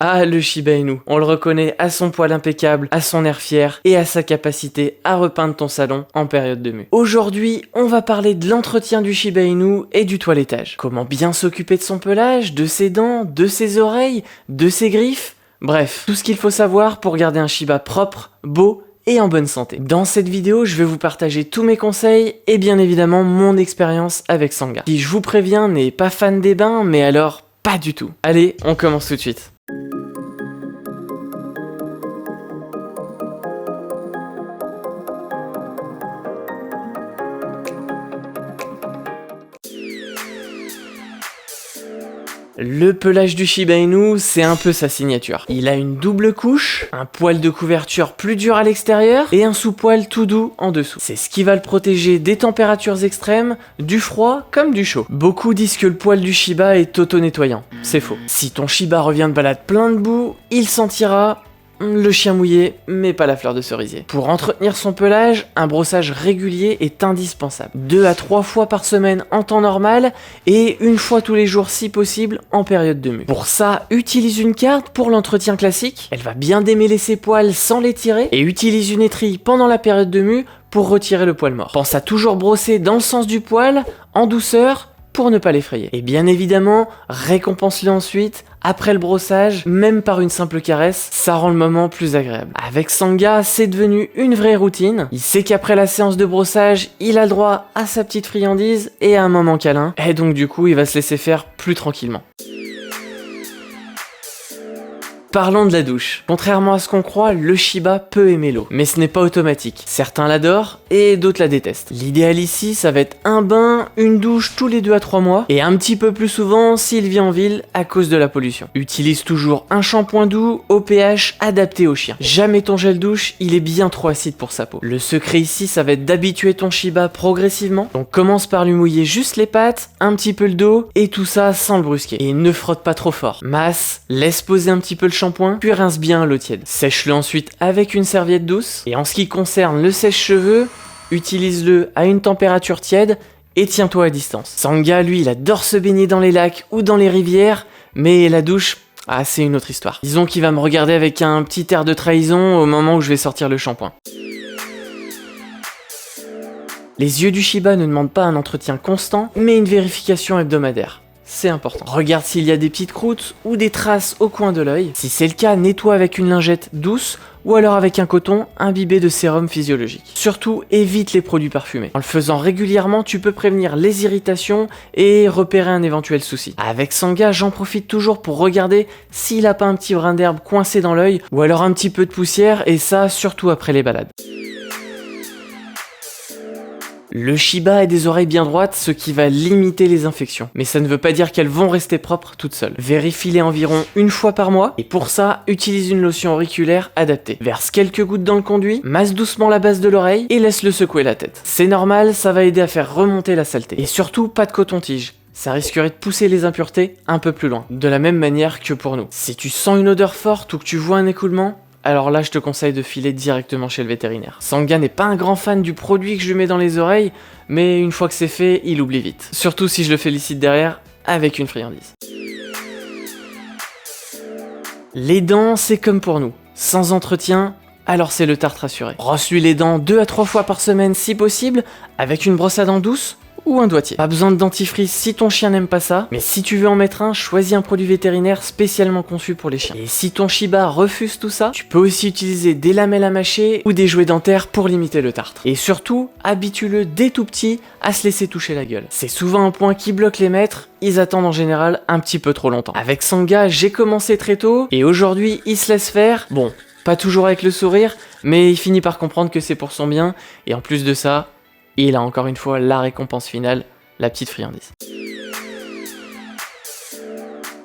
Ah, le Shiba Inu, on le reconnaît à son poil impeccable, à son air fier et à sa capacité à repeindre ton salon en période de mue. Aujourd'hui, on va parler de l'entretien du Shiba Inu et du toilettage. Comment bien s'occuper de son pelage, de ses dents, de ses oreilles, de ses griffes. Bref, tout ce qu'il faut savoir pour garder un Shiba propre, beau et en bonne santé. Dans cette vidéo, je vais vous partager tous mes conseils et bien évidemment mon expérience avec Sangha, qui, je vous préviens, n'est pas fan des bains, mais alors pas du tout. Allez, on commence tout de suite. Le pelage du Shiba Inu, c'est un peu sa signature. Il a une double couche, un poil de couverture plus dur à l'extérieur et un sous-poil tout doux en dessous. C'est ce qui va le protéger des températures extrêmes, du froid comme du chaud. Beaucoup disent que le poil du Shiba est auto-nettoyant. C'est faux. Si ton Shiba revient de balade plein de boue, il sentira le chien mouillé, mais pas la fleur de cerisier. Pour entretenir son pelage, un brossage régulier est indispensable. 2 à 3 fois par semaine en temps normal et 1 fois tous les jours si possible en période de mue. Pour ça, utilise une carte pour l'entretien classique. Elle va bien démêler ses poils sans les tirer et utilise une étrille pendant la période de mue pour retirer le poil mort. Pense à toujours brosser dans le sens du poil, en douceur, pour ne pas l'effrayer. Et bien évidemment, récompense-le ensuite, après le brossage, même par une simple caresse, ça rend le moment plus agréable. Avec Sangha, c'est devenu une vraie routine. Il sait qu'après la séance de brossage, il a le droit à sa petite friandise et à un moment câlin. Et donc du coup, il va se laisser faire plus tranquillement. Parlons de la douche. Contrairement à ce qu'on croit, le Shiba peut aimer l'eau. Mais ce n'est pas automatique. Certains l'adorent et d'autres la détestent. L'idéal ici, ça va être un bain, une douche tous les 2 à 3 mois et un petit peu plus souvent s'il vit en ville à cause de la pollution. Utilise toujours un shampoing doux au pH adapté au chien. Jamais ton gel douche, il est bien trop acide pour sa peau. Le secret ici, ça va être d'habituer ton Shiba progressivement. Donc commence par lui mouiller juste les pattes, un petit peu le dos et tout ça sans le brusquer. Et ne frotte pas trop fort. Masse, laisse poser un petit peu le shampoing, puis rince bien à l'eau tiède. Sèche-le ensuite avec une serviette douce. Et en ce qui concerne le sèche-cheveux, utilise-le à une température tiède et tiens-toi à distance. Sangha, lui, il adore se baigner dans les lacs ou dans les rivières, mais la douche, c'est une autre histoire. Disons qu'il va me regarder avec un petit air de trahison au moment où je vais sortir le shampoing. Les yeux du Shiba ne demandent pas un entretien constant, mais une vérification hebdomadaire. C'est important. Regarde s'il y a des petites croûtes ou des traces au coin de l'œil. Si c'est le cas, nettoie avec une lingette douce ou alors avec un coton imbibé de sérum physiologique. Surtout, évite les produits parfumés. En le faisant régulièrement, tu peux prévenir les irritations et repérer un éventuel souci. Avec Sangha, j'en profite toujours pour regarder s'il a pas un petit brin d'herbe coincé dans l'œil ou alors un petit peu de poussière, et ça surtout après les balades. Le Shiba a des oreilles bien droites, ce qui va limiter les infections. Mais ça ne veut pas dire qu'elles vont rester propres toutes seules. Vérifie-les environ 1 fois par mois, et pour ça, utilise une lotion auriculaire adaptée. Verse quelques gouttes dans le conduit, masse doucement la base de l'oreille, et laisse-le secouer la tête. C'est normal, ça va aider à faire remonter la saleté. Et surtout, pas de coton-tige. Ça risquerait de pousser les impuretés un peu plus loin. De la même manière que pour nous. Si tu sens une odeur forte ou que tu vois un écoulement, alors là je te conseille de filer directement chez le vétérinaire. Sangha n'est pas un grand fan du produit que je lui mets dans les oreilles, mais une fois que c'est fait, il oublie vite. Surtout si je le félicite derrière avec une friandise. Les dents, c'est comme pour nous. Sans entretien, alors c'est le tartre assuré. Brosse-lui les dents 2 à 3 fois par semaine si possible, avec une brosse à dents douce ou un doigtier. Pas besoin de dentifrice si ton chien n'aime pas ça, mais si tu veux en mettre un, choisis un produit vétérinaire spécialement conçu pour les chiens. Et si ton Shiba refuse tout ça, tu peux aussi utiliser des lamelles à mâcher ou des jouets dentaires pour limiter le tartre. Et surtout, habitue-le dès tout petit à se laisser toucher la gueule. C'est souvent un point qui bloque les maîtres, ils attendent en général un petit peu trop longtemps. Avec Sangha, j'ai commencé très tôt, et aujourd'hui, il se laisse faire. Bon, pas toujours avec le sourire, mais il finit par comprendre que c'est pour son bien, et en plus de ça, il a encore une fois la récompense finale, la petite friandise.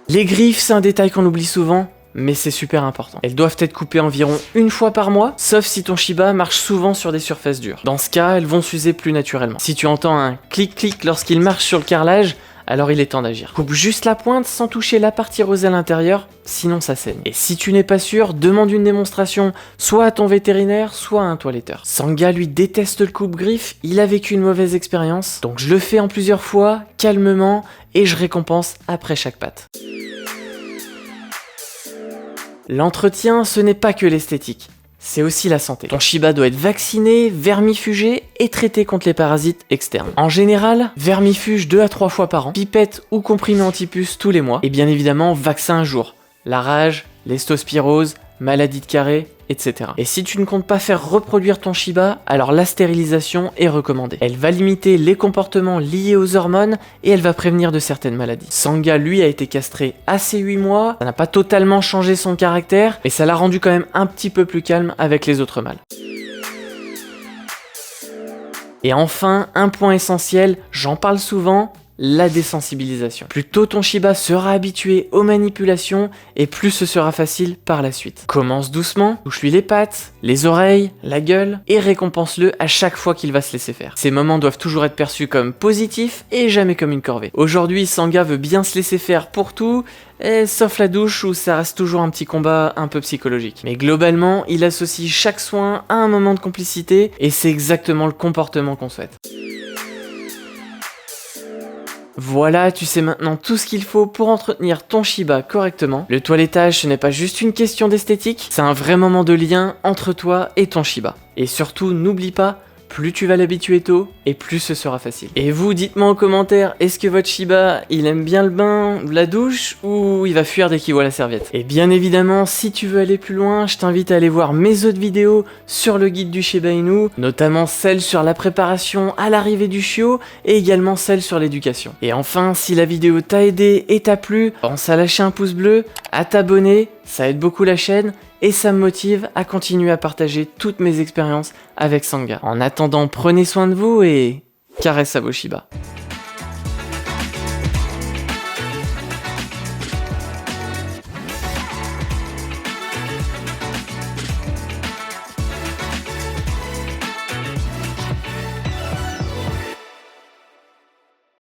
Les griffes, c'est un détail qu'on oublie souvent, mais c'est super important. Elles doivent être coupées environ 1 fois par mois, sauf si ton Shiba marche souvent sur des surfaces dures. Dans ce cas, elles vont s'user plus naturellement. Si tu entends un clic-clic lorsqu'il marche sur le carrelage, alors il est temps d'agir. Coupe juste la pointe sans toucher la partie rosée à l'intérieur, sinon ça saigne. Et si tu n'es pas sûr, demande une démonstration, soit à ton vétérinaire, soit à un toiletteur. Sangha, lui, déteste le coupe-griffe, il a vécu une mauvaise expérience, donc je le fais en plusieurs fois, calmement, et je récompense après chaque patte. L'entretien, ce n'est pas que l'esthétique. C'est aussi la santé. Ton Shiba doit être vacciné, vermifugé et traité contre les parasites externes. En général, vermifuge 2 à 3 fois par an, pipette ou comprimé antipuce tous les mois, et bien évidemment vaccin un jour. La rage, l'histospirose, maladie de Carré, etc. Et si tu ne comptes pas faire reproduire ton Shiba, alors la stérilisation est recommandée. Elle va limiter les comportements liés aux hormones et elle va prévenir de certaines maladies. Sangha, lui, a été castré à ses 8 mois, ça n'a pas totalement changé son caractère, mais ça l'a rendu quand même un petit peu plus calme avec les autres mâles. Et enfin, un point essentiel, j'en parle souvent, la désensibilisation. Plus tôt ton Shiba sera habitué aux manipulations et plus ce sera facile par la suite. Commence doucement, touche-lui les pattes, les oreilles, la gueule et récompense-le à chaque fois qu'il va se laisser faire. Ces moments doivent toujours être perçus comme positifs et jamais comme une corvée. Aujourd'hui, Sangha veut bien se laisser faire pour tout, sauf la douche où ça reste toujours un petit combat un peu psychologique. Mais globalement, il associe chaque soin à un moment de complicité et c'est exactement le comportement qu'on souhaite. Voilà, tu sais maintenant tout ce qu'il faut pour entretenir ton Shiba correctement. Le toilettage, ce n'est pas juste une question d'esthétique, c'est un vrai moment de lien entre toi et ton Shiba. Et surtout, n'oublie pas, plus tu vas l'habituer tôt, et plus ce sera facile. Et vous, dites-moi en commentaire, est-ce que votre Shiba, il aime bien le bain, la douche, ou il va fuir dès qu'il voit la serviette? Et bien évidemment, si tu veux aller plus loin, je t'invite à aller voir mes autres vidéos sur le guide du Shiba Inu, notamment celle sur la préparation à l'arrivée du chiot, et également celle sur l'éducation. Et enfin, si la vidéo t'a aidé et t'a plu, pense à lâcher un pouce bleu, à t'abonner, ça aide beaucoup la chaîne, et ça me motive à continuer à partager toutes mes expériences avec Sangha. En attendant, prenez soin de vous et caresse à vos Shiba.